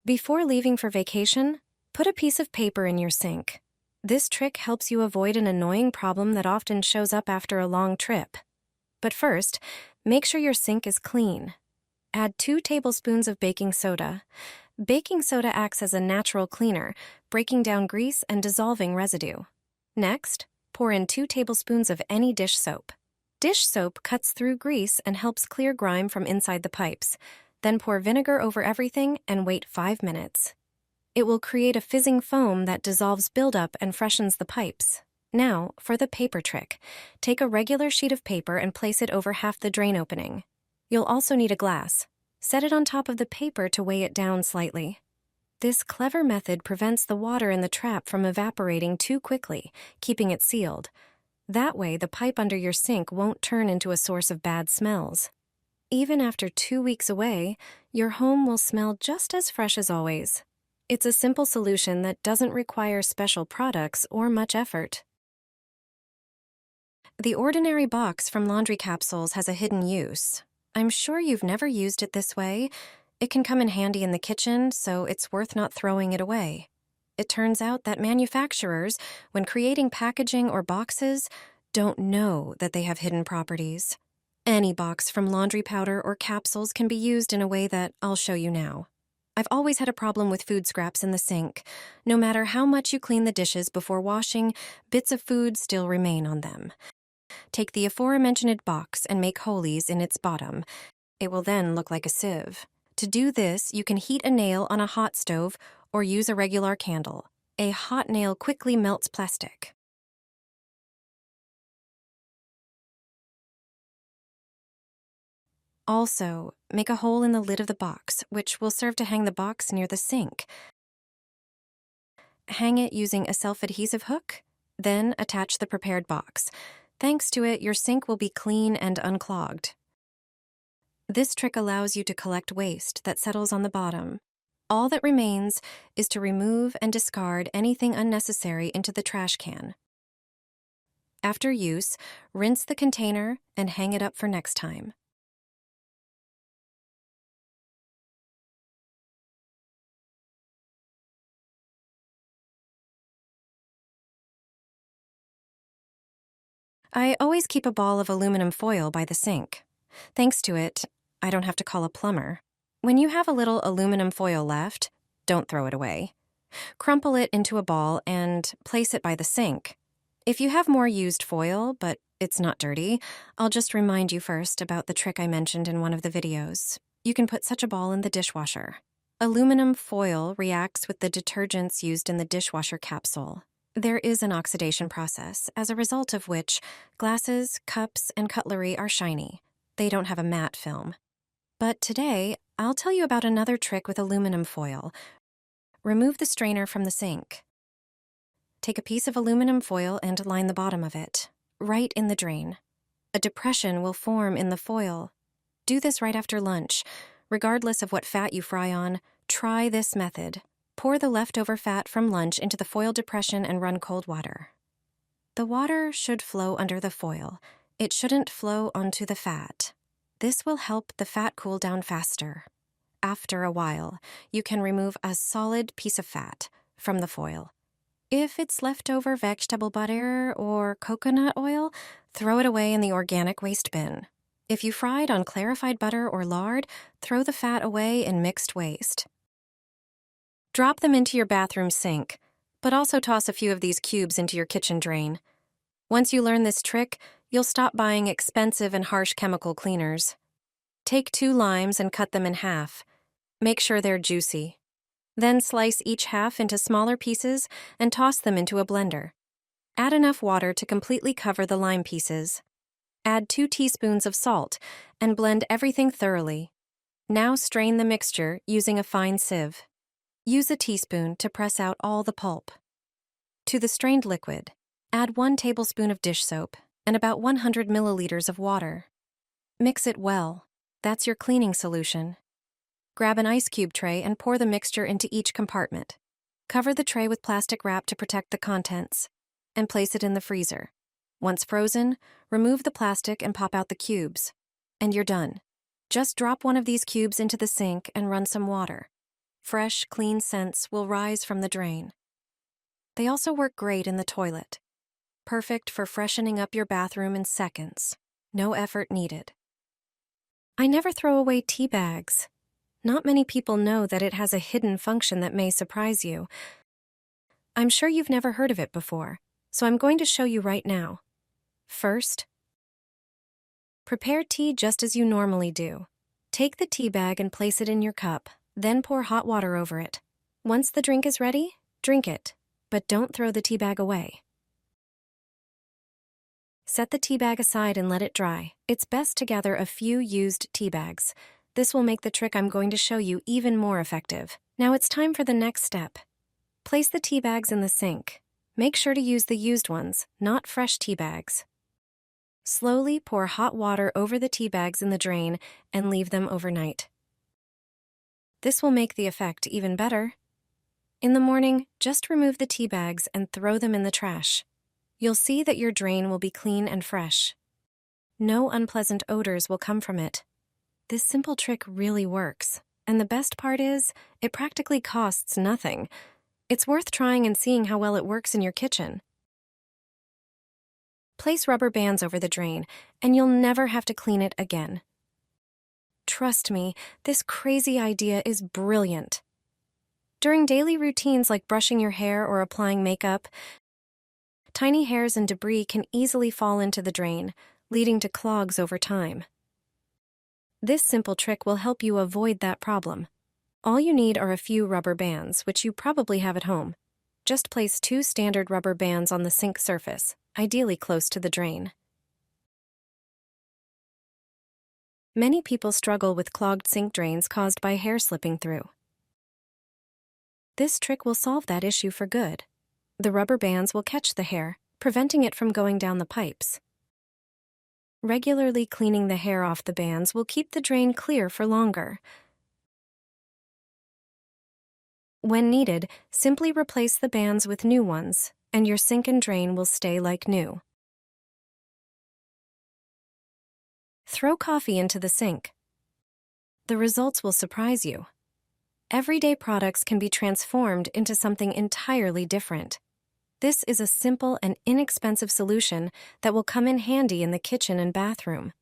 Before leaving for vacation, put a piece of paper in your sink. This trick helps you avoid an annoying problem that often shows up after a long trip. But first, make sure your sink is clean. Add 2 tablespoons of baking soda. Baking soda acts as a natural cleaner, breaking down grease and dissolving residue. Next, pour in 2 tablespoons of any dish soap. Dish soap cuts through grease and helps clear grime from inside the pipes. Then pour vinegar over everything and wait 5 minutes. It will create a fizzing foam that dissolves buildup and freshens the pipes. Now, for the paper trick. Take a regular sheet of paper and place it over half the drain opening. You'll also need a glass. Set it on top of the paper to weigh it down slightly. This clever method prevents the water in the trap from evaporating too quickly, keeping it sealed. That way, the pipe under your sink won't turn into a source of bad smells. Even after 2 weeks away, your home will smell just as fresh as always. It's a simple solution that doesn't require special products or much effort. The ordinary box from laundry capsules has a hidden use. I'm sure you've never used it this way. It can come in handy in the kitchen, so it's worth not throwing it away. It turns out that manufacturers, when creating packaging or boxes, don't know that they have hidden properties. Any box from laundry powder or capsules can be used in a way that I'll show you now. I've always had a problem with food scraps in the sink. No matter how much you clean the dishes before washing, bits of food still remain on them. Take the aforementioned box and make holes in its bottom. It will then look like a sieve. To do this, you can heat a nail on a hot stove or use a regular candle. A hot nail quickly melts plastic. Also, make a hole in the lid of the box, which will serve to hang the box near the sink. Hang it using a self-adhesive hook, then attach the prepared box. Thanks to it, your sink will be clean and unclogged. This trick allows you to collect waste that settles on the bottom. All that remains is to remove and discard anything unnecessary into the trash can. After use, rinse the container and hang it up for next time. I always keep a ball of aluminum foil by the sink. Thanks to it, I don't have to call a plumber. When you have a little aluminum foil left, don't throw it away. Crumple it into a ball and place it by the sink. If you have more used foil, but it's not dirty, I'll just remind you first about the trick I mentioned in one of the videos. You can put such a ball in the dishwasher. Aluminum foil reacts with the detergents used in the dishwasher capsule. There is an oxidation process, as a result of which glasses, cups, and cutlery are shiny. They don't have a matte film. But today, I'll tell you about another trick with aluminum foil. Remove the strainer from the sink. Take a piece of aluminum foil and line the bottom of it, right in the drain. A depression will form in the foil. Do this right after lunch. Regardless of what fat you fry on, try this method. Pour the leftover fat from lunch into the foil depression and run cold water. The water should flow under the foil. It shouldn't flow onto the fat. This will help the fat cool down faster. After a while, you can remove a solid piece of fat from the foil. If it's leftover vegetable butter or coconut oil, throw it away in the organic waste bin. If you fried on clarified butter or lard, throw the fat away in mixed waste. Drop them into your bathroom sink, but also toss a few of these cubes into your kitchen drain. Once you learn this trick, you'll stop buying expensive and harsh chemical cleaners. Take 2 limes and cut them in half. Make sure they're juicy. Then slice each half into smaller pieces and toss them into a blender. Add enough water to completely cover the lime pieces. Add 2 teaspoons of salt and blend everything thoroughly. Now strain the mixture using a fine sieve. Use a teaspoon to press out all the pulp. To the strained liquid, add 1 tablespoon of dish soap and about 100 milliliters of water. Mix it well. That's your cleaning solution. Grab an ice cube tray and pour the mixture into each compartment. Cover the tray with plastic wrap to protect the contents, and place it in the freezer. Once frozen, remove the plastic and pop out the cubes. And you're done. Just drop one of these cubes into the sink and run some water. fresh, clean scents will rise from the drain. They also work great in the toilet. Perfect for freshening up your bathroom in seconds. No effort needed. I never throw away tea bags. Not many people know that it has a hidden function that may surprise you. I'm sure you've never heard of it before, so I'm going to show you right now. First, prepare tea just as you normally do. Take the tea bag and place it in your cup, then pour hot water over it. Once the drink is ready, drink it, but don't throw the tea bag away. Set the tea bag aside and let it dry. It's best to gather a few used tea bags. This will make the trick I'm going to show you even more effective. Now it's time for the next step. Place the tea bags in the sink. Make sure to use the used ones, not fresh tea bags. Slowly pour hot water over the tea bags in the drain and leave them overnight. This will make the effect even better. In the morning, just remove the tea bags and throw them in the trash. You'll see that your drain will be clean and fresh. No unpleasant odors will come from it. This simple trick really works, and the best part is, it practically costs nothing. It's worth trying and seeing how well it works in your kitchen. Place rubber bands over the drain, and you'll never have to clean it again. Trust me, this crazy idea is brilliant. During daily routines like brushing your hair or applying makeup, tiny hairs and debris can easily fall into the drain, leading to clogs over time. This simple trick will help you avoid that problem. All you need are a few rubber bands, which you probably have at home. Just place 2 standard rubber bands on the sink surface, ideally close to the drain. Many people struggle with clogged sink drains caused by hair slipping through. This trick will solve that issue for good. The rubber bands will catch the hair, preventing it from going down the pipes. Regularly cleaning the hair off the bands will keep the drain clear for longer. When needed, simply replace the bands with new ones, and your sink and drain will stay like new. Throw coffee into the sink. The results will surprise you. Everyday products can be transformed into something entirely different. This is a simple and inexpensive solution that will come in handy in the kitchen and bathroom.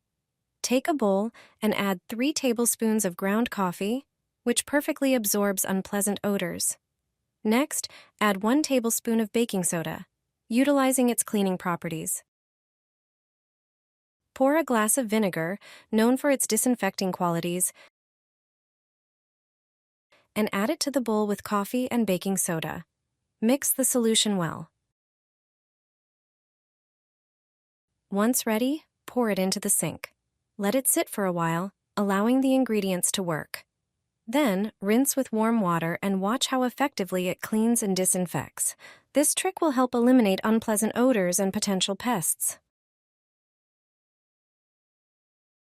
Take a bowl and add 3 tablespoons of ground coffee, which perfectly absorbs unpleasant odors. Next, add 1 tablespoon of baking soda, utilizing its cleaning properties. Pour a glass of vinegar, known for its disinfecting qualities, and add it to the bowl with coffee and baking soda. Mix the solution well. Once ready, pour it into the sink. Let it sit for a while, allowing the ingredients to work. Then, rinse with warm water and watch how effectively it cleans and disinfects. This trick will help eliminate unpleasant odors and potential pests.